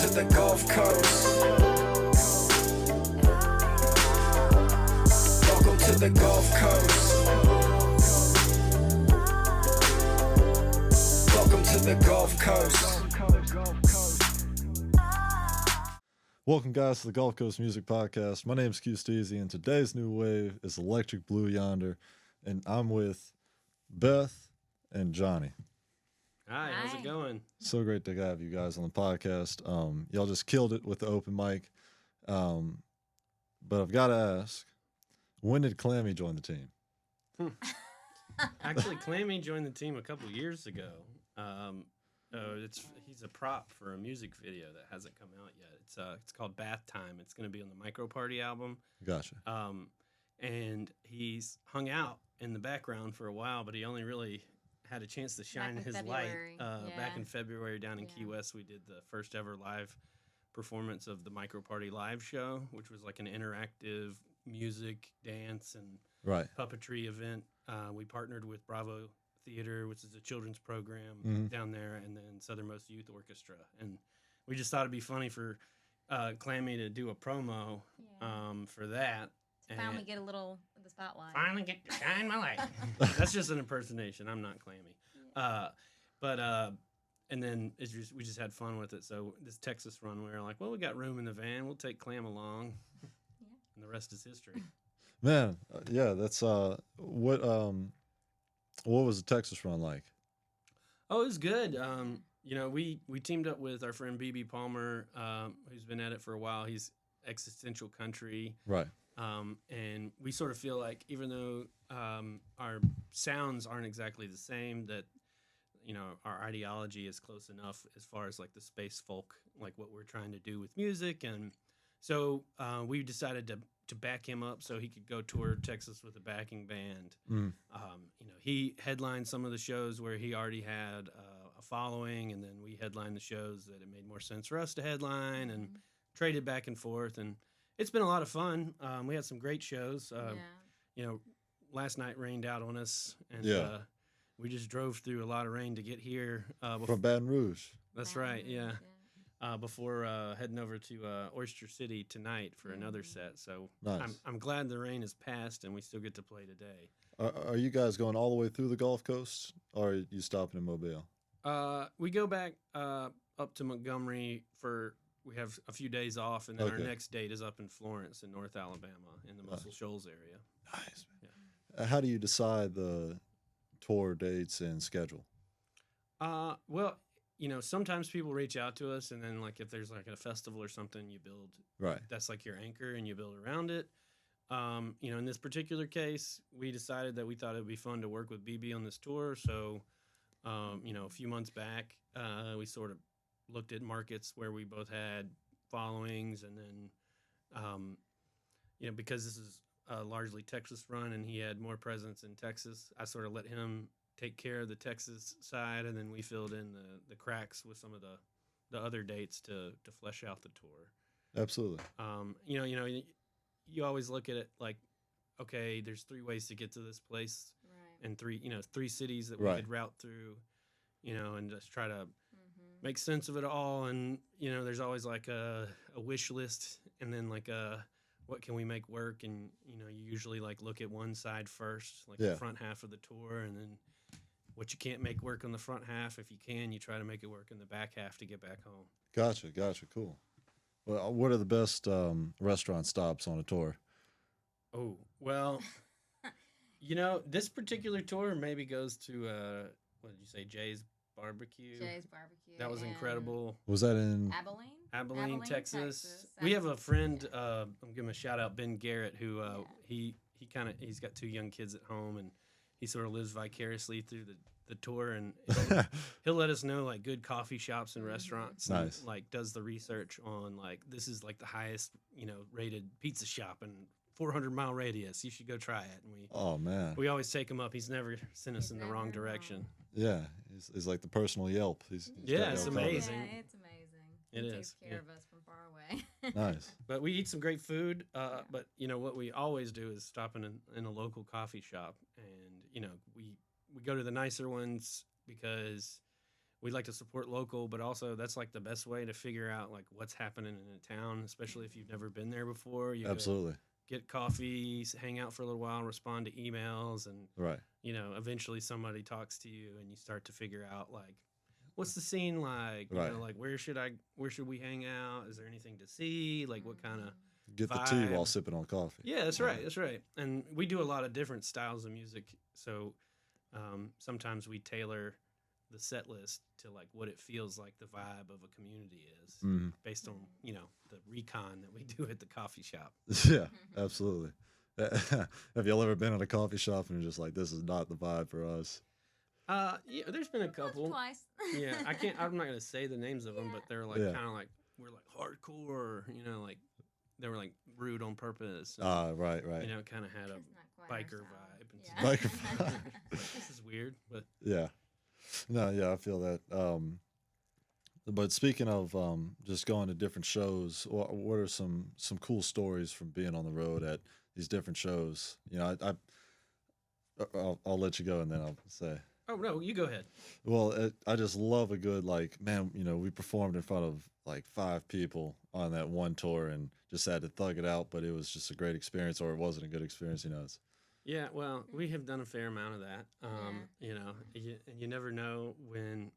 to the Gulf Coast. Welcome to the Gulf Coast. Welcome to the Gulf Coast. Welcome, guys, to the Gulf Coast Music Podcast. My name is Q Steezy, and today's new wave is Electric Blue Yonder, and I'm with Beth and Johnny. Hi, how's it going? So great to have you guys on the podcast. Y'all just killed it with the open mic. But I've got to ask, when did Clammy join the team? Actually, Clammy joined the team a couple years ago. He's a prop for a music video that hasn't come out yet. It's called Bath Time. It's going to be on the Micro Party album. Gotcha. And he's hung out in the background for a while, but he only really had a chance to shine his light back in February down in Key West. We did the first ever live performance of the Micro Party live show, which was like an interactive music, dance, and puppetry event. We partnered with Bravo Theater, which is a children's program down there, and then Southernmost Youth Orchestra. And we just thought it'd be funny for Clammy to do a promo for that. Finally get a little in the spotlight. Finally get to shine my light. That's just an impersonation. I'm not Clammy. And then we just had fun with it. So this Texas run, we were like, well, we got room in the van. We'll take Clam along. And the rest is history. Man, that's what was the Texas run like? Oh, it was good. We teamed up with our friend BB Palmer, who's been at it for a while. He's existential country. Right. And we sort of feel like even though our sounds aren't exactly the same, that our ideology is close enough as far as like the space folk, like what we're trying to do with music. And so we decided to back him up so he could go tour Texas with a backing band. He headlined some of the shows where he already had a following, and then we headlined the shows that it made more sense for us to headline, and traded back and forth. And it's been a lot of fun. We had some great shows. Last night rained out on us, and we just drove through a lot of rain to get here. From Baton Rouge. That's right, yeah. Before heading over to Oyster City tonight for another set. So nice. I'm glad the rain has passed and we still get to play today. Are you guys going all the way through the Gulf Coast, or are you stopping in Mobile? We go back up to Montgomery we have a few days off, and then our next date is up in Florence in North Alabama in the Muscle Shoals area. Nice. Yeah. How do you decide the tour dates and schedule? Well, sometimes people reach out to us, and then like if there's like a festival or something, you build that's like your anchor, and you build around it. In this particular case, we decided that we thought it would be fun to work with BB on this tour. So, a few months back, we sort of looked at markets where we both had followings, and then, because this is a largely Texas run, and he had more presence in Texas, I sort of let him take care of the Texas side, and then we filled in the cracks with some of the other dates to flesh out the tour. Absolutely. You always look at it like, okay, there's 3 ways to get to this place, and 3 cities that we could route through, and just try to make sense of it all. And there's always like a wish list, and then like what can we make work, and you usually like look at one side first, like the front half of the tour, and then what you can't make work on the front half, if you can, you try to make it work in the back half to get back home. Gotcha, cool. Well, what are the best restaurant stops on a tour? Oh, well, this particular tour maybe goes to what did you say, Jay's Barbecue? Jay's Barbecue. That was incredible. Was that in Abilene, Texas. We have a friend, I'm giving a shout out, Ben Garrett, who he's got 2 young kids at home, and he sort of lives vicariously through the tour, and he'll let us know like good coffee shops and restaurants. Nice. And, like does the research on like this is like the highest rated pizza shop in 400-mile radius. You should go try it. And we always take him up. He's never sent us in the wrong direction. Yeah, he's like the personal Yelp. He's it's amazing. Yeah, it's amazing. It takes care of us from far away. Nice. But we eat some great food. But what we always do is stop in a local coffee shop, and we go to the nicer ones because we like to support local, but also that's like the best way to figure out like what's happening in a town, especially if you've never been there before. You go Absolutely. get coffee, hang out for a little while, respond to emails, and Right. eventually somebody talks to you, and you start to figure out like what's the scene like, Right. like where should we hang out? Is there anything to see? Like what kind of Get the tea while vibe. sipping on coffee. Yeah, that's right. That's right. And we do a lot of different styles of music. So sometimes we tailor the set list to like what it feels like the vibe of a community is based on, the recon that we do at the coffee shop. Yeah, absolutely. Have y'all ever been at a coffee shop and you're just like, this is not the vibe for us? Yeah, there's been a Once, couple. twice. Yeah, I'm not going to say the names of them, but they're like Yeah. kind of like, we're like hardcore, like they were like rude on purpose. Right. Kind of had a It's not quite our biker style. vibe. And Yeah. stuff. Biker vibe. This is weird, but Yeah. No, yeah, I feel that. But speaking of just going to different shows, what are some cool stories from being on the road at these different shows? I'll let you go and then I'll say. oh no, you go ahead. Well, I just love a good man. We performed in front of like 5 people on that one tour and just had to thug it out. But it was just a great experience, or it wasn't a good experience. It's Yeah, well, we have done a fair amount of that. You never know when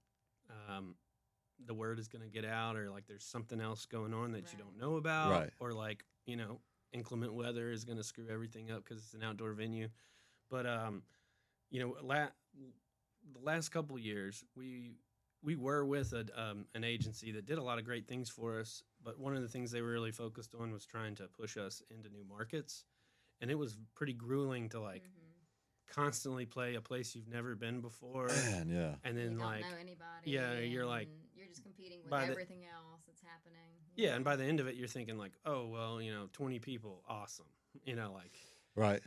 the word is going to get out, or like there's something else going on that you Right. don't know about, Right. or like inclement weather is going to screw everything up because it's an outdoor venue. But the last couple years, we were with an agency that did a lot of great things for us. But one of the things they were really focused on was trying to push us into new markets, and it was pretty grueling to like constantly play a place you've never been before, man, yeah, and You then don't like know anybody. yeah, you're like and you're just competing with by the- everything else that's happening. yeah, and by the end of it, you're thinking like, oh well, 20 people, awesome, right,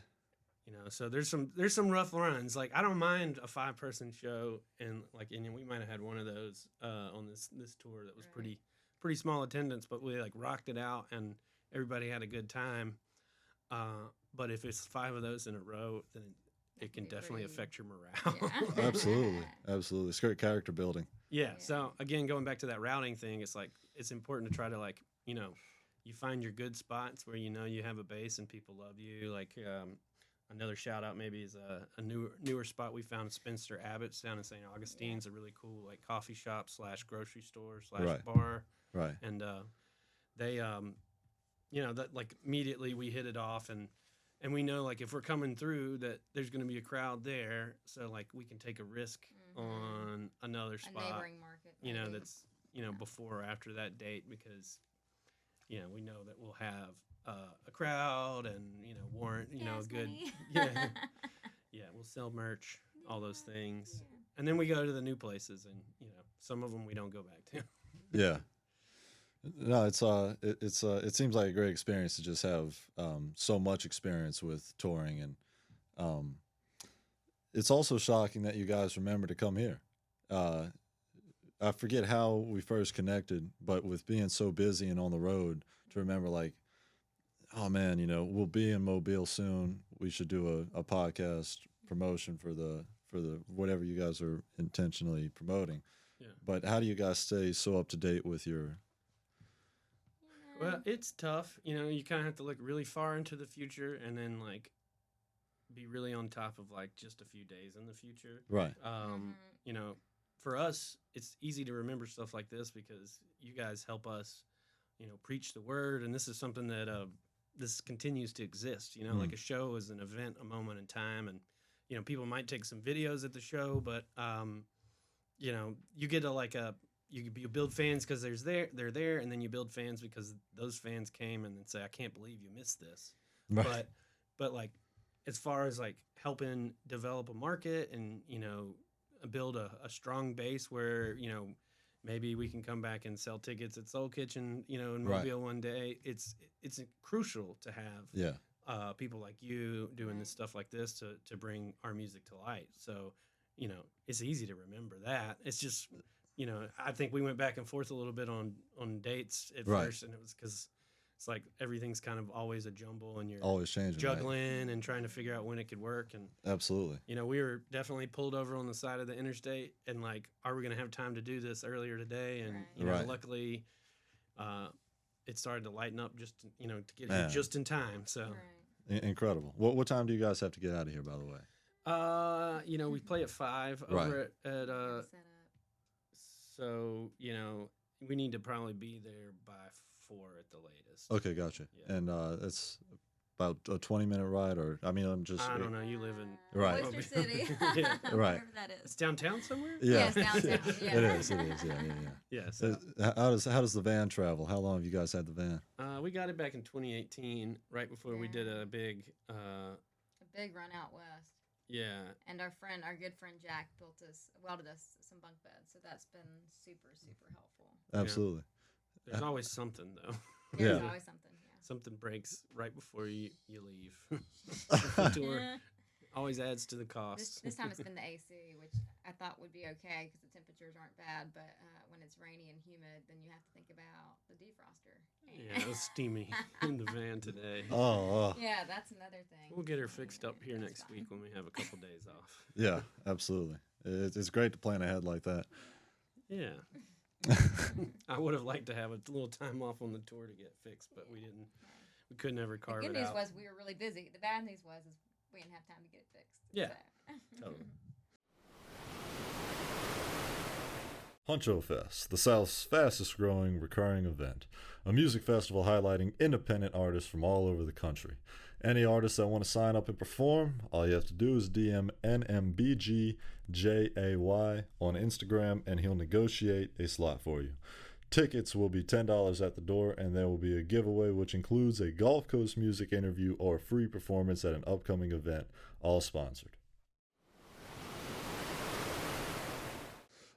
so there's some rough runs. Like I don't mind a 5-person show, and we might have had one of those on this tour that was Right. pretty small attendance, but we like rocked it out and everybody had a good time. But if it's 5 of those in a row, then it can be definitely pretty- affect your morale. Yeah. absolutely. It's great character building. Yeah. Yeah. So again, going back to that routing thing, it's like it's important to try to you find your good spots where you have a base and people love you. Like another shout out maybe is a newer spot we found, Spencer Abbott's down in St. Augustine's, a really cool like coffee shop / grocery store / Right. bar, Right. and they that like immediately we hit it off, and we know like if we're coming through that there's going to be a crowd there, so like we can take a risk on another A spot, neighboring market. maybe. that's before or after that date, because we know that we'll have a crowd and warrant Gas a good money. yeah, we'll sell merch, all those things, Yeah. and then we go to the new places, and some of them we don't go back to. Yeah. No, it seems like a great experience to just have so much experience with touring, and it's also shocking that you guys remember to come here. I forget how we first connected, but with being so busy and on the road, to remember like, oh man, we'll be in Mobile soon. We should do a podcast promotion for the whatever you guys are intentionally promoting. Yeah. But how do you guys stay so up to date with your? Well, it's tough. You kind of have to look really far into the future and then like be really on top of like just a few days in the future. Right. For us, it's easy to remember stuff like this because you guys help us, preach the word, and this is something that this continues to exist. Like a show is an event, a moment in time, and people might take some videos at the show, but you get to you build fans because they're there, and then you build fans because those fans came and then say, I can't believe you missed this. Right. But like as far as like helping develop a market and build a strong base where maybe we can come back and sell tickets at Soul Kitchen in Right. Mobile one day. It's crucial to have Yeah. people like you doing this stuff like this to bring our music to light. So it's easy to remember that. It's just I think we went back and forth a little bit on dates at Right. first, and it was because it's like everything's kind of always a jumble, and you're Always changing. right? juggling and trying to figure out when it could work. And Absolutely. we were definitely pulled over on the side of the interstate, and like, are we going to have time to do this earlier today? And Right. Right. luckily, it started to lighten up just to get Man. here just in time. So. Right. Incredible. What time do you guys have to get out of here, by the way? We play at 5 Right. over at Set up. so, we need to probably be there by 4 at the latest. Okay, gotcha. Yeah. And it's about a 20-minute ride, or I'm just. I don't know. You live in Right. Oyster City. Yeah. Right. Wherever that is. It's downtown somewhere? Yeah. Yes, downtown. Yeah. It is. It is. Yeah. Yeah. So, How does the van travel? How long have you guys had the van? we got it back in 2018, right before we did a big A big run out west. yeah. And our good friend Jack welded us some bunk beds. So that's been super, super helpful. Absolutely. There's always something though. There's Yeah. always something. Something breaks right before you leave. The tour Yeah. always adds to the cost. This time it's been the AC, which I thought would be okay because the temperatures aren't bad. But when it's rainy and humid, then you have to think about the defroster. Yeah, it was steamy in the van today. Oh, Yeah, that's another thing. We'll get her fixed up here That's next fine. week when we have a couple days off. yeah, absolutely. It's great to plan ahead like that. Yeah. I would have liked to have a little time off on the tour to get fixed, but we didn't. We couldn't ever The carve good it news out. was we were really busy. The bad news was we didn't have time to get it fixed. Yeah, So. totally. Huncho Fest, the South's fastest growing recurring event, a music festival highlighting independent artists from all over the country. Any artists that want to sign up and perform, all you have to do is DM NMBGJAY on Instagram and he'll negotiate a slot for you. Tickets will be $10 at the door, and there will be a giveaway which includes a Gulf Coast music interview or a free performance at an upcoming event, all sponsored.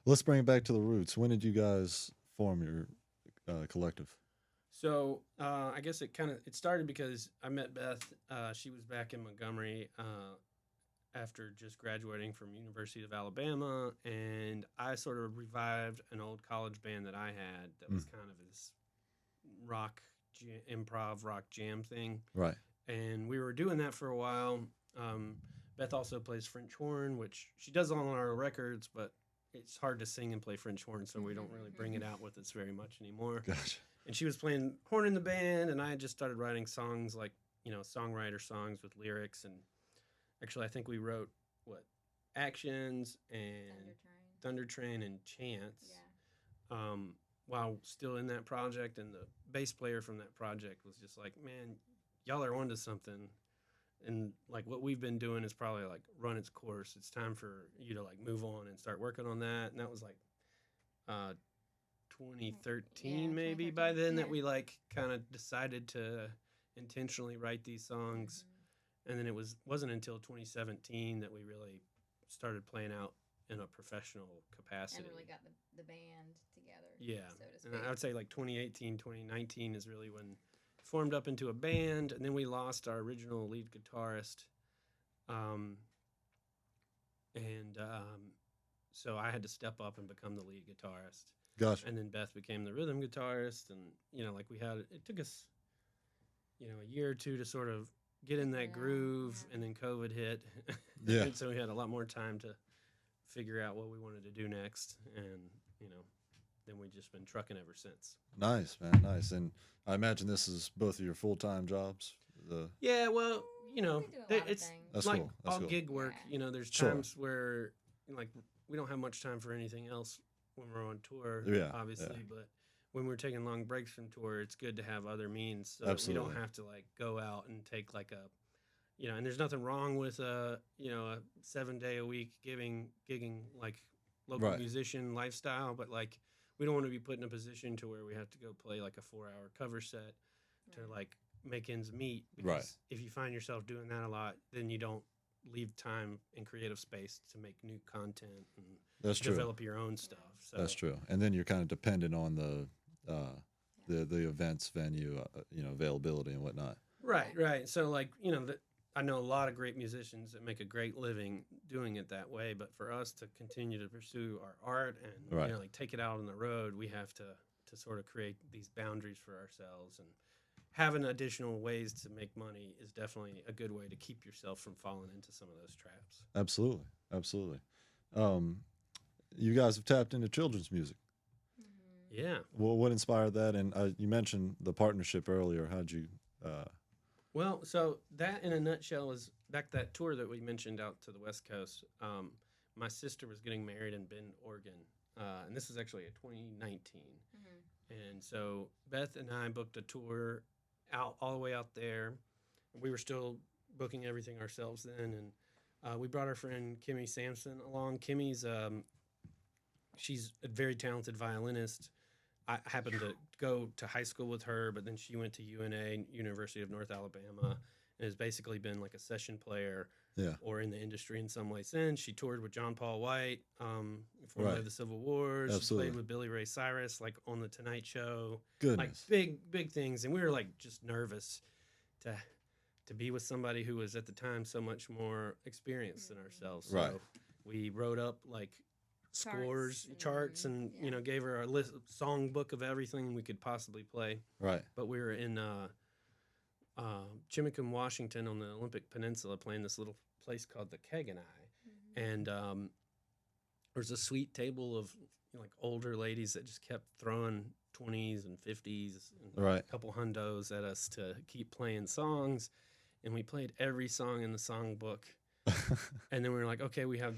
Let's bring it back to the roots. When did you guys form your collective? So I guess it started because I met Beth. She was back in Montgomery after just graduating from University of Alabama, and I sort of revived an old college band that I had that was kind of this improv rock jam thing. Right. And we were doing that for a while. Beth also plays French horn, which she does on our records, but it's hard to sing and play French horn, so we don't really bring it out with us very much anymore. Gotcha. And she was playing horn in the band, and I had just started writing songs, like, songwriter songs with lyrics. And actually, I think we wrote, Actions and Thunder Train and Chance. Yeah. While still in that project, and the bass player from that project was just like, man, y'all are onto something. And like what we've been doing is probably like run its course. It's time for you to like move on and start working on that. And that was like 2013 maybe 2013, by then that yeah. we like kind of decided to intentionally write these songs. And then it wasn't until 2017 that we really started playing out in a professional capacity. And really got the band together. Yeah, So to and speak. I would say like 2018, 2019 is really when formed up into a band, and then we lost our original lead guitarist, so I had to step up and become the lead guitarist, Gotcha. and then Beth became the rhythm guitarist, and it took us a year or two to sort of get in that Yeah, groove, yeah. and then COVID hit, Yeah. and so we had a lot more time to figure out what we wanted to do next, and then we've just been trucking ever since. Nice, man. Nice. And I imagine this is both of your full-time jobs. Yeah, well, We do a lot of it's things. That's like cool. That's all cool. gig work. Yeah. There's Sure. times where like we don't have much time for anything else when we're on tour, Yeah, obviously. yeah. But when we're taking long breaks from tour, it's good to have other means so Absolutely. that we don't have to like go out and take like a, and there's nothing wrong with a 7-day a week gigging like local Right. musician lifestyle, but like we don't want to be put in a position to where we have to go play like a 4-hour cover set to like make ends meet. Because Right. if you find yourself doing that a lot, then you don't leave time and creative space to make new content and That's true. develop your own stuff. So That's true. And then you're kind of dependent on the events venue, availability and whatnot. Right. So like, I know a lot of great musicians that make a great living doing it that way, but for us to continue to pursue our art and Right. like take it out on the road, we have to sort of create these boundaries for ourselves. And having additional ways to make money is definitely a good way to keep yourself from falling into some of those traps. Absolutely, absolutely. Um, you guys have tapped into children's music. Yeah. Well, what inspired that? And you mentioned the partnership earlier. How'd you? Uh, Well, so that in a nutshell was back that tour that we mentioned out to the West Coast. My sister was getting married in Bend, Oregon, and this was actually in 2019. And so Beth and I booked a tour out all the way out there. We were still booking everything ourselves then, and we brought our friend Kimmy Sampson along. Kimmy's she's a very talented violinist. I happened to go to high school with her, but then she went to UNA, University of North Alabama, and has basically been like a session player yeah. or in the industry in some way since. She toured with John Paul White, formerly Right. of the Civil Wars. Absolutely. She played with Billy Ray Cyrus, like on the Tonight Show. Goodness. Like big things. And we were like just nervous to be with somebody who was at the time so much more experienced than ourselves. So Right. we wrote up like charts and yeah. gave her a list song book of everything we could possibly play. Right. But we were in Chimicum, Washington, on the Olympic Peninsula, playing this little place called the Keg and I, and there's a sweet table of like older ladies that just kept throwing 20s and 50s and Right. a couple hundos at us to keep playing songs, and we played every song in the song book. And then we were like, okay, we have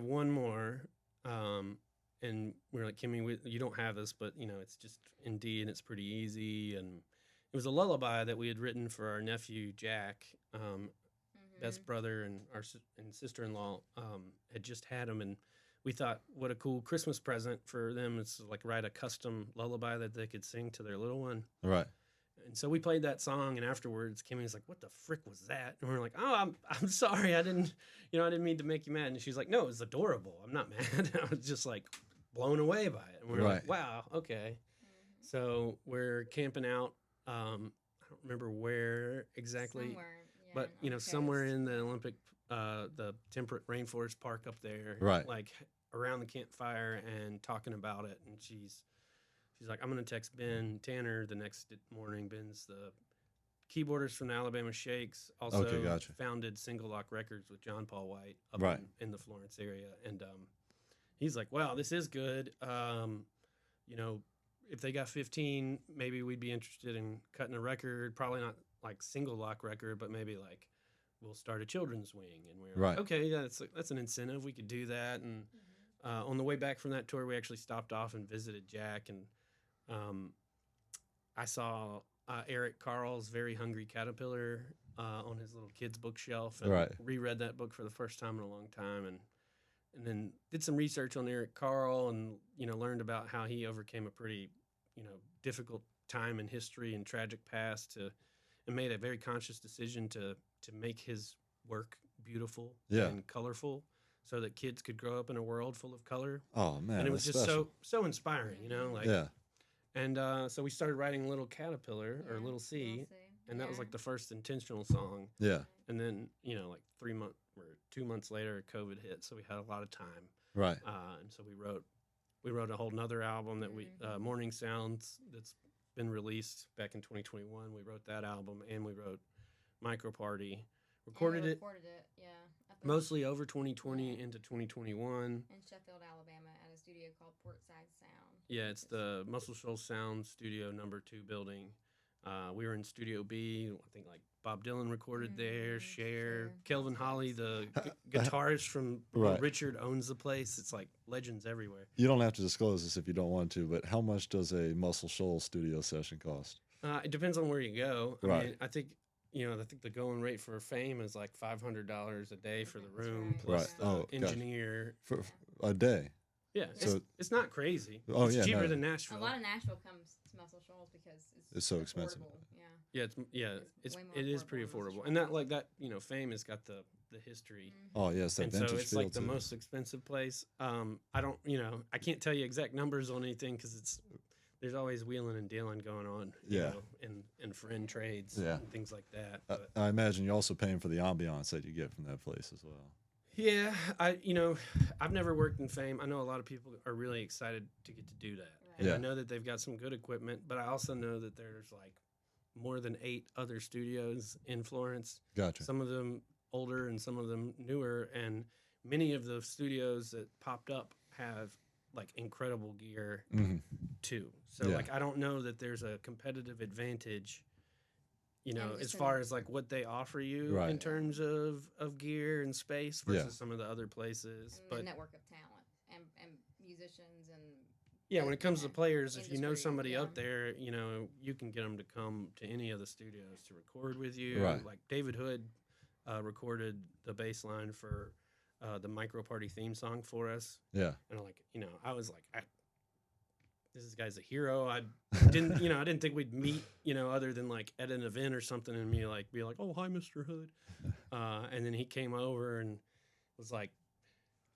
one more. And we were like, Kimmy, you don't have this, but it's just in D and it's pretty easy. And it was a lullaby that we had written for our nephew, Jack, Beth's brother and and sister-in-law, had just had him. And we thought, what a cool Christmas present for them. It's like write a custom lullaby that they could sing to their little one. Right. And so we played that song, and afterwards, Kimmy was like, "What the frick was that?" And we were like, "Oh, I'm sorry, I didn't mean to make you mad." And she's like, "No, it's adorable. I'm not mad." I was just like blown away by it. And we were Right. like, "Wow, okay." So we're camping out. I don't remember where exactly, but somewhere in the Olympic, the temperate rainforest park up there, Right. like around the campfire and talking about it. And she's like, I'm going to text Ben Tanner the next morning. Ben's the keyboardist from the Alabama Shakes, also Okay, gotcha. founded Single Lock Records with John Paul White up Right. in the Florence area. And he's like, wow, this is good. If they got 15, maybe we'd be interested in cutting a record. Probably not like Single Lock record, but maybe like we'll start a children's wing. And we were Right. like, okay, yeah, that's an incentive. We could do that. And on the way back from that tour, we actually stopped off and visited Jack, and I saw Eric Carl's Very Hungry Caterpillar on his little kids bookshelf, and Right. reread that book for the first time in a long time, and then did some research on Eric Carl, and learned about how he overcame a pretty difficult time in history and tragic past and made a very conscious decision to make his work beautiful Yeah. and colorful, so that kids could grow up in a world full of color. Oh man. And it was that's just special. so inspiring, like. Yeah. And so we started writing Little Caterpillar or Little C, and that was like the first intentional song. Yeah. And then like 2 months later, COVID hit, so we had a lot of time. Right. And so we wrote a whole nother album that Morning Sounds, that's been released back in 2021. We wrote that album, and we wrote Micro Party. Recorded it Yeah. At mostly over 2020 into 2021. in Sheffield, Alabama, at a studio called Portside Sound. Yeah, it's the Muscle Shoals Sound Studio #2 building. We were in Studio B. I think like Bob Dylan recorded there. Cher, Kelvin Holly, the guitarist from Right. Richard owns the place. It's like legends everywhere. You don't have to disclose this if you don't want to, but how much does a Muscle Shoals studio session cost? It depends on where you go. I Right. mean, I think the going rate for Fame is like $500 a day for the That's room right. plus Right. the Oh, gotcha. engineer. For a day. Yeah, So- it's not crazy. Oh, it's yeah, cheaper no. than A Nashville. lot of Nashville comes to Muscle Shoals because It's so expensive. affordable. Yeah. Yeah, It's way more it is pretty affordable than affordable, Muscle and that Shoals. like that Fame has got the history. Oh yes, that And so vintage it's feel like the too. most expensive place. I don't, I can't tell you exact numbers on anything because there's always wheeling and dealing going on, Yeah. and friend trades, Yeah. and things like that. I, But I imagine you're also paying for the ambiance that you get from that place as well. yeah, I've never worked in Fame. I know a lot of people are really excited to get to do that, and Yeah. I know that they've got some good equipment, but I also know that there's like more than 8 other studios in Florence. Gotcha. Some of them older and some of them newer, and many of the studios that popped up have like incredible gear too. So Yeah. like I don't know that there's a competitive advantage, you know, just as in- far as like what they offer you Right. in terms of gear and space versus some of the other places. And But the network of talent and musicians and yeah, when it comes to yeah, players, if you know industry, somebody yeah. up there, you know, you can get them to come to any of the studios to record with you. Right. Like David Hood recorded the bass line for the Micro Party theme song for us. Yeah. And like, you know, I was like, this guy's a hero. I didn't, you know, I didn't think we'd meet, you know, other than like at an event or something, and me like be like, oh, hi, Mr. Hood. And then he came over and was like,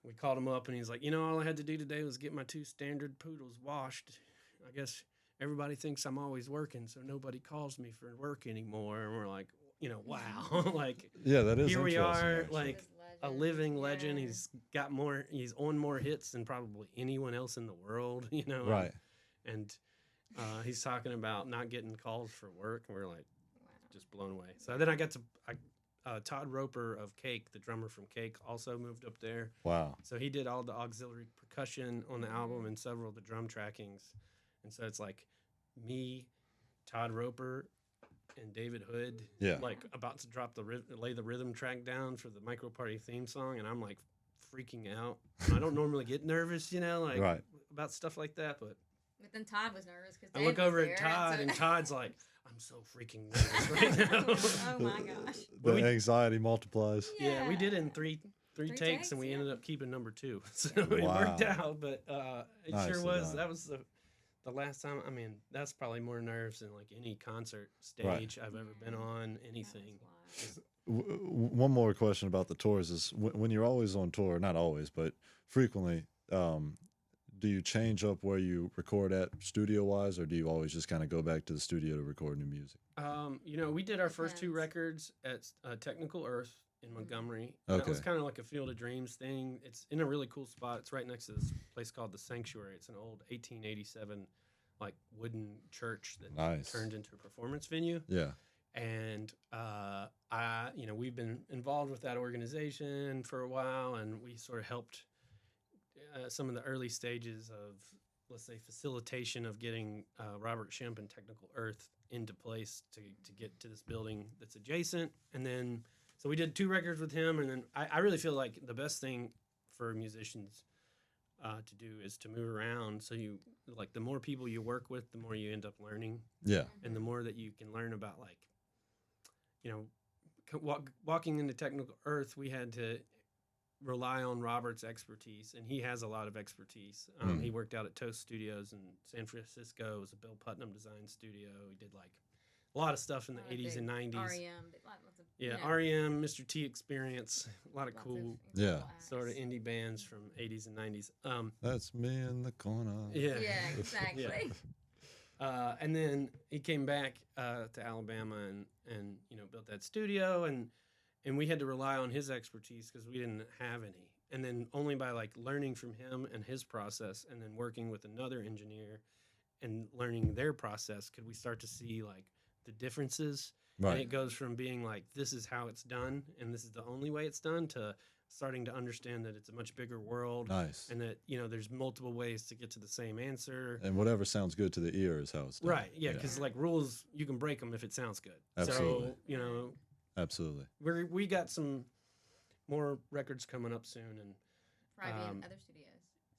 we called him up, and he's like, you know, all I had to do today was get my 2 standard poodles washed. I guess everybody thinks I'm always working, so nobody calls me for work anymore. And we're like, you know, wow, like Yeah, that is here we interesting, are, actually. like This a legend, living legend. yeah. He's on more hits than probably anyone else in the world, you know. Right. And he's talking about not getting calls for work, and we're like Wow. just blown away. So then I got to Todd Roper of Cake, the drummer from Cake, also moved up there. Wow. So he did all the auxiliary percussion on the album and several of the drum trackings. And so it's like me, Todd Roper, and David Hood, Yeah. like about to drop lay the rhythm track down for the Micro Party theme song, and I'm like freaking out. And I don't normally get nervous, you know, like Right. about stuff like that, but But then Todd was nervous because I look over at Todd, and Todd's like, "I'm so freaking nervous right now." oh my gosh. The we- anxiety multiplies. Yeah, we did it in three Three takes, takes, and we yeah. ended up keeping number 2, so it worked Wow. out. But it Nicely sure was. done. That was the last time. I mean, that's probably more nerves than like any concert stage Right. I've ever been on. Anything. One more question about the tours is when you're always on tour, not always, but frequently, do you change up where you record at studio wise, or do you always just kind of go back to the studio to record new music? You know, we did our first 2 Depends. records at Technical Earth in Montgomery. That was Okay. kind of like a Field of Dreams thing. It's in a really cool spot. It's right next to this place called the Sanctuary. It's an old 1887 like wooden church that Nice. turned into a performance venue. Yeah. And you know, we've been involved with that organization for a while, and we sort of helped some of the early stages of, let's say, facilitation of getting Robert Shemp and Technical Earth into place to get to this building that's adjacent. And then, so we did 2 records with him, and then I really feel like the best thing for musicians to do is to move around. So you, like, the more people you work with, the more you end up learning, Yeah. and the more that you can learn about, like, you know, walking into Technical Earth, we had to rely on Robert's expertise, and he has a lot of expertise. He worked out at Toast Studios in San Francisco. It was a Bill Putnam design studio. He did like a lot of stuff in the 80s and 90s. REM, lots of, Yeah, you know, REM, Mr. T Experience, a lot of lots cool incredible Yeah. acts. sort of indie bands from 80s and 90s. That's me in the corner. Yeah. Yeah, exactly. And then he came back to Alabama and you know, built that studio, and we had to rely on his expertise because we didn't have any. And then only by like learning from him and his process, and then working with another engineer and learning their process, could we start to see like the differences. And Right. it goes from being like, this is how it's done and this is the only way it's done, to starting to understand that it's a much bigger world. Nice. And that, you know, there's multiple ways to get to the same answer. And whatever sounds good to the ear is how it's done. Right. Yeah. Because like rules, you can break them if it sounds good. Absolutely. So, you know, Absolutely. we got some more records coming up soon, and Probably in other studios.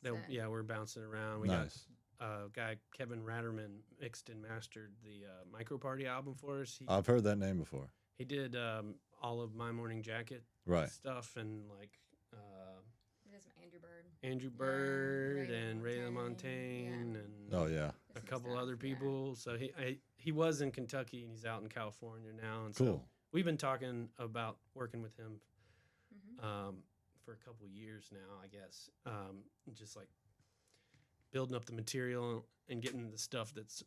that, So, yeah, we're bouncing around. We Nice. got guy Kevin Ratterman mixed and mastered the Micro Party album for us. I've heard that name before. He did all of My Morning Jacket Right. stuff, and like There's some Andrew Bird. Andrew Yeah, Bird Ray and Ray LaMontagne, LaMontagne yeah. and Oh yeah. a Some couple stuff, other yeah. people. So he was in Kentucky and he's out in California now. And Cool. so we've been talking about working with him Mhm. for a couple years now, I guess. Just like building up the material and getting the stuff that's,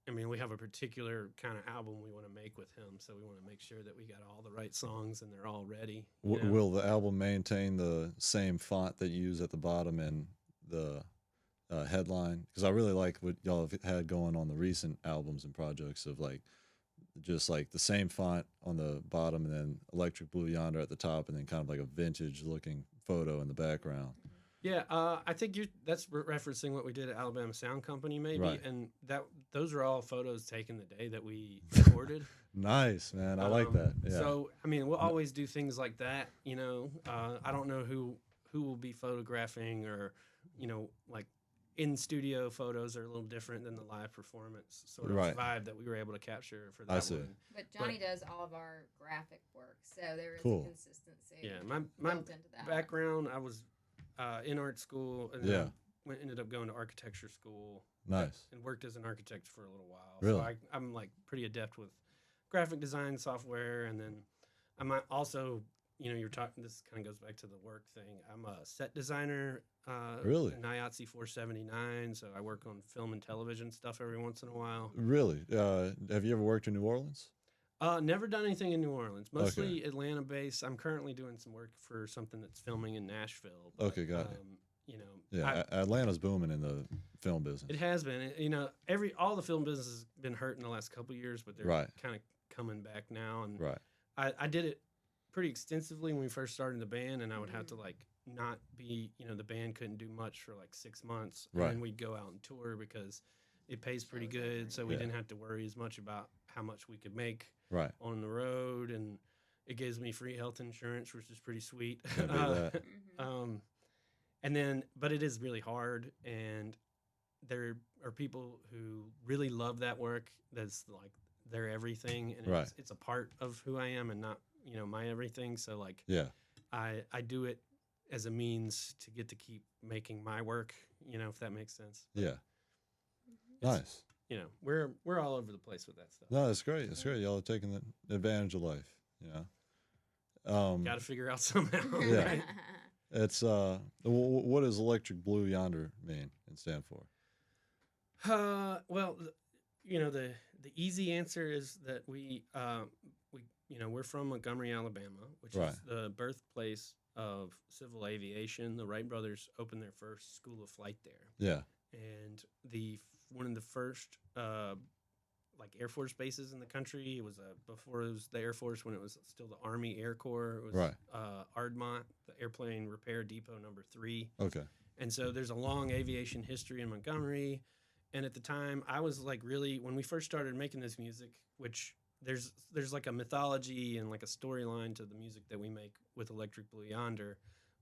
I mean, we have a particular kind of album we want to make with him. So we want to make sure that we got all the right songs and they're all ready. you know? Will the album maintain the same font that you use at the bottom and the headline? Because I really like what y'all have had going on the recent albums and projects of like just like the same font on the bottom, and then Electric Blue Yonder at the top, and then kind of like a vintage looking photo in the background. Yeah, I think that's referencing what we did at Alabama Sound Company, maybe, Right. and those are all photos taken the day that we recorded. Nice, man. I like that. Yeah. So, I mean, we'll always do things like that. You know, I don't know who will be photographing, or, you know, like in studio photos are a little different than the live performance sort of Right. vibe that we were able to capture for that I see. one. But Johnny does all of our graphic work, so there is Cool. a consistency. Yeah, my built into that. background, I was in art school, and Yeah. then ended up going to architecture school. Nice. And worked as an architect for a little while. Really? So I'm like pretty adept with graphic design software, and then I'm also, you know, you're talking. This kind of goes back to the work thing. I'm a set designer. Really? In IATSE 479, so I work on film and television stuff every once in a while. Really? Have you ever worked in New Orleans? Never done anything in New Orleans. Mostly Atlanta based. I'm currently doing some work for something that's filming in Nashville. But, Okay, got it. You know, Yeah, Atlanta's booming in the film business. it has been. You know, all the film business has been hurt in the last couple of years, but they're Right. kind of coming back now. And Right. I did it pretty extensively when we first started the band, and I would have to like not be, you know, the band couldn't do much for like 6 months, and Right. then we'd go out and tour because it pays pretty was good, different. so we Yeah. didn't have to worry as much about how much we could make Right. on the road, and it gives me free health insurance, which is pretty sweet. Can't beat that. And then, but it is really hard, and there are people who really love that work. That's like their everything, and Right. it's a part of who I am, and not, you know, my everything. So like, Yeah. I do it as a means to get to keep making my work, you know, if that makes sense. Yeah. Nice. You know, we're all over the place with that stuff. No, that's great. That's great. Y'all are taking the advantage of life. You know. Got to figure out somehow. Yeah. Right? It's what does Electric Blue Yonder mean and stand for? Well, you know, the easy answer is that we you know, we're from Montgomery, Alabama, which Right. is the birthplace of civil aviation. The Wright brothers opened their first school of flight there, Yeah. and one of the first like Air Force bases in the country. It was before it was the Air Force, when it was still the Army Air Corps. It was Right. Ardmont, the Airplane Repair Depot number 3. Okay. And so there's a long aviation history in Montgomery. And at the time, I was like, really, when we first started making this music, which there's like a mythology and like a storyline to the music that we make with Electric Blue Yonder.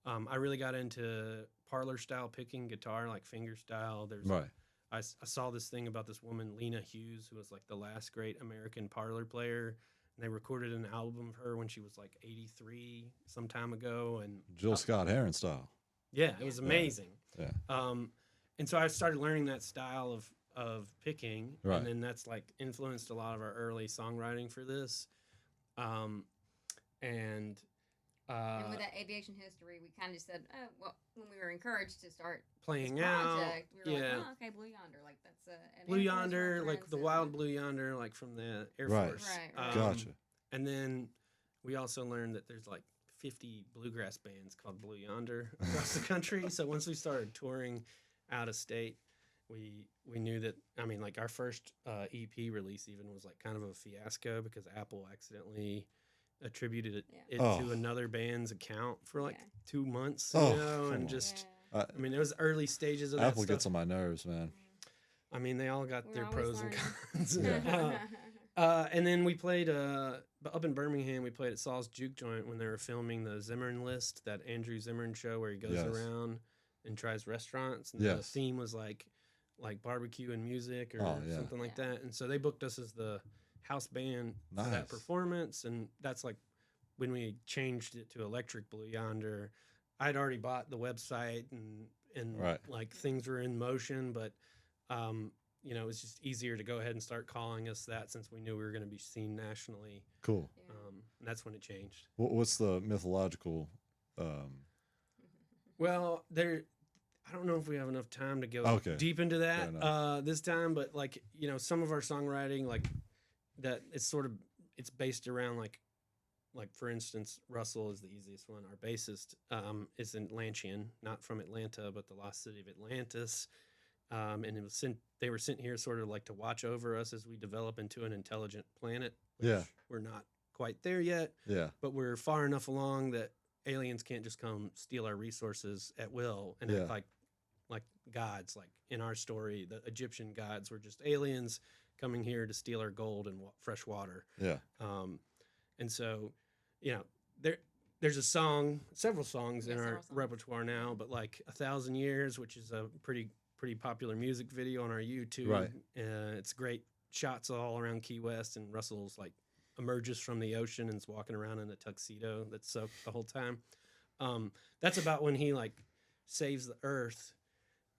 I really got into parlor style picking guitar, like finger style. Right. I saw this thing about this woman, Lena Hughes, who was like the last great American parlor player. And they recorded an album of her when she was like 83 some time ago. And Jill Scott Heron style. yeah, it was amazing. Yeah. And so I started learning that style of picking, Right. and then that's like influenced a lot of our early songwriting for this. And with that aviation history, we kind of just said, oh, well, when we were encouraged to start playing this out, project, we were yeah. like, oh, okay, Blue Yonder, like that's an Blue Air Force Yonder, like reference the and- wild Blue Yonder, like from the Air Right. Force. Right. Gotcha. And then we also learned that there's like 50 bluegrass bands called Blue Yonder across the country. So once we started touring out of state, we knew that, I mean, like our first EP release even was like kind of a fiasco because Apple accidentally attributed it Oh. to another band's account for like Yeah. 2 months, Oh, you know, come and on. just, Yeah. I mean, it was early stages of that Apple stuff. gets on my nerves, man. I mean, they all got We're their always pros and learning. cons. And then we played up in Birmingham. We played at Saul's Juke Joint when they were filming the Zimmern List, that Andrew Zimmern show where he goes Yes. around and tries restaurants. And the Yes. theme was like barbecue and music or Oh, yeah. something like Yeah. that. And so they booked us as the house band for Nice. that performance. And that's like when we changed it to Electric Blue Yonder. I'd already bought the website and Right. like things were in motion, but you know, it was just easier to go ahead and start calling us that since we knew we were going to be seen nationally. Cool. Yeah. And that's when it changed. What's the mythological? Well, I don't know if we have enough time to go Okay. deep into Fair that enough. this time, but like, you know, some of our songwriting, like that, it's based around like for instance, Russell is the easiest one. Our bassist is Atlantean, not from Atlanta, but the lost city of Atlantis. and it was sent. They were sent here sort of like to watch over us as we develop into an intelligent planet. Which Yeah. we're not quite there yet, Yeah. but we're far enough along that aliens can't just come steal our resources at will and act Yeah. like gods. Like in our story, the Egyptian gods were just aliens coming here to steal our gold and fresh water. Yeah. And so, there's several songs in Yeah, our several songs. repertoire now, but like 1,000 Years, which is a pretty popular music video on our YouTube. Right. It's great shots all around Key West, and Russell's like emerges from the ocean and is walking around in a tuxedo that's soaked the whole time. That's about when he like saves the Earth,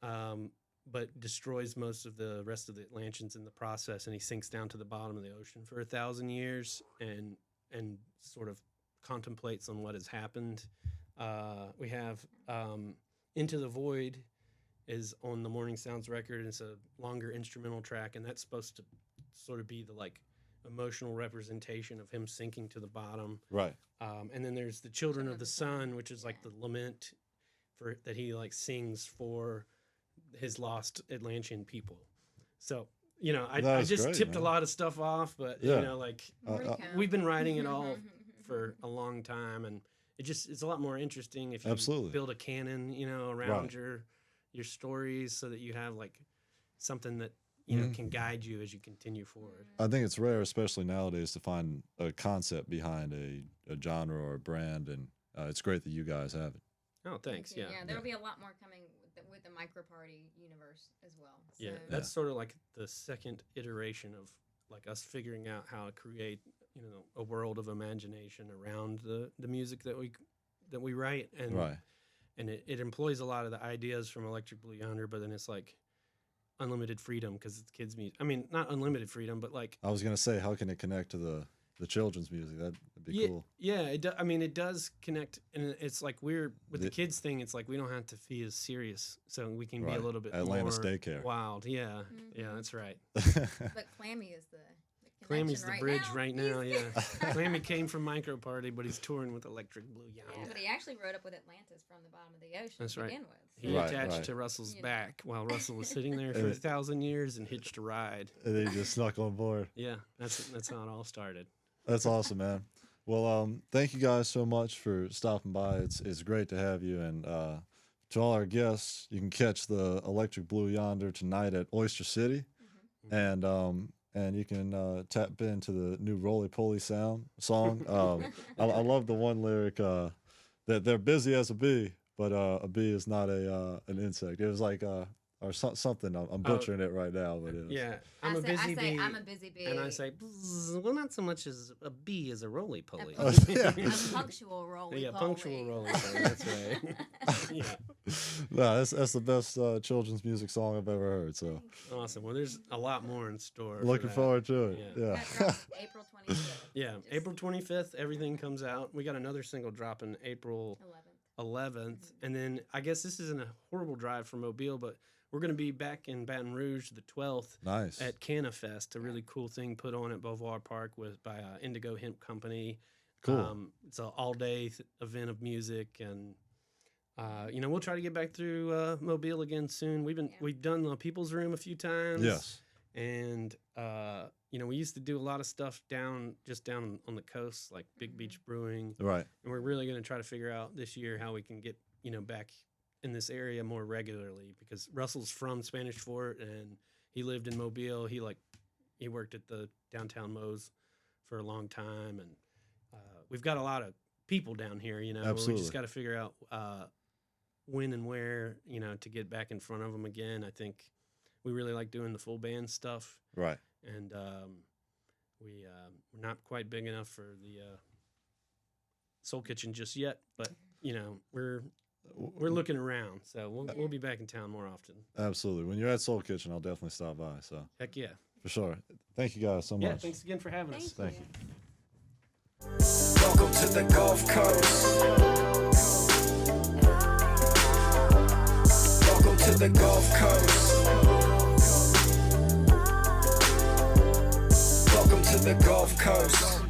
but destroys most of the rest of the Atlanteans in the process, and he sinks down to the bottom of the ocean for 1,000 years and sort of contemplates on what has happened. We have Into the Void is on the Morning Sounds record, and it's a longer instrumental track, and that's supposed to sort of be the like emotional representation of him sinking to the bottom. Right. And then there's the Children of the Sun, which is like the lament for that he like sings for his lost Atlantean people. So I That's just great, tipped man. a lot of stuff off, but Yeah. Recount. we've been writing it all for a long time, and it's a lot more interesting if you Absolutely. build a canon, around your stories, so that you have like something that can guide you as you continue forward. I think it's rare, especially nowadays, to find a concept behind a genre or a brand, and it's great that you guys have it. Oh, thanks. Yeah. Yeah, there'll be a lot more coming with the micro party universe as well. So. Yeah, that's sort of like the second iteration of like us figuring out how to create, a world of imagination around the music that we write, and Right. and it employs a lot of the ideas from Electric Blue Yonder, but then it's like unlimited freedom because it's kids' music. I mean, not unlimited freedom, but like I was gonna say, how can it connect to the children's music? That'd be cool. Yeah, it does connect, and it's like we're with the The- kids thing. It's like we don't have to be as serious, so we can be Right. a little bit Atlantis more Daycare. wild. Yeah, yeah, Mhm. that's right. But Clammy is the Clammy's the connection bridge right now. He's- Yeah, Clammy came from Micro Party, but he's touring with Electric Blue Yeah, Yonder. but he actually rode up with Atlantis from the bottom of the ocean That's to right. begin with. He So- Right, attached right. to Russell's You know. back while Russell was sitting there for And 1,000 years and hitched a ride. And they just snuck on board. Yeah, that's how it all started. That's awesome, man. Well, thank you guys so much for stopping by. It's great to have you, and to all our guests, you can catch the Electric Blue Yonder tonight at Oyster City, and you can tap into the new Roly Poly song. I love the one lyric that they're busy as a bee, but a bee is not an insect. It was like or something. I'm butchering it right now, but it was, Yeah, I'm a I busy say bee. I'm a busy bee. And I say, "Bzz," well, not so much as a bee as a roly poly. Oh, yeah. a punctual roly. Yeah, punctual roly poly. That's right. Yeah, no, that's the best children's music song I've ever heard. So awesome. Well, there's a lot more in store. for looking that. forward to it. Yeah. Yeah. That drops April 25th. Yeah, Just April 25th, everything comes out. We got another single dropping April 11th, and then I guess this isn't a horrible drive from Mobile, but we're going to be back in Baton Rouge the 12th Nice. at Canna Fest, a really cool thing put on at Beauvoir Park by Indigo Hemp Company. Cool. It's an all-day event of music, and we'll try to get back through Mobile again soon. We've done the People's Room a few times. Yes. And we used to do a lot of stuff down on the coast, like Big Beach Brewing. Right. And we're really going to try to figure out this year how we can get, back in this area more regularly, because Russell's from Spanish Fort and he lived in Mobile. He worked at the downtown Moe's for a long time. And we've got a lot of people down here, We Absolutely. just got to figure out when and where, to get back in front of them again. I think we really like doing the full band stuff. Right. And we're not quite big enough for the Soul Kitchen just yet, but we're looking around, so we'll be back in town more often. Absolutely. When you're at Soul Kitchen, I'll definitely stop by. So Heck yeah! for sure. Thank you guys so much. Yeah, thanks again for having us. Thank you. Welcome to the Gulf Coast. Welcome to the Gulf Coast. Welcome to the Gulf Coast.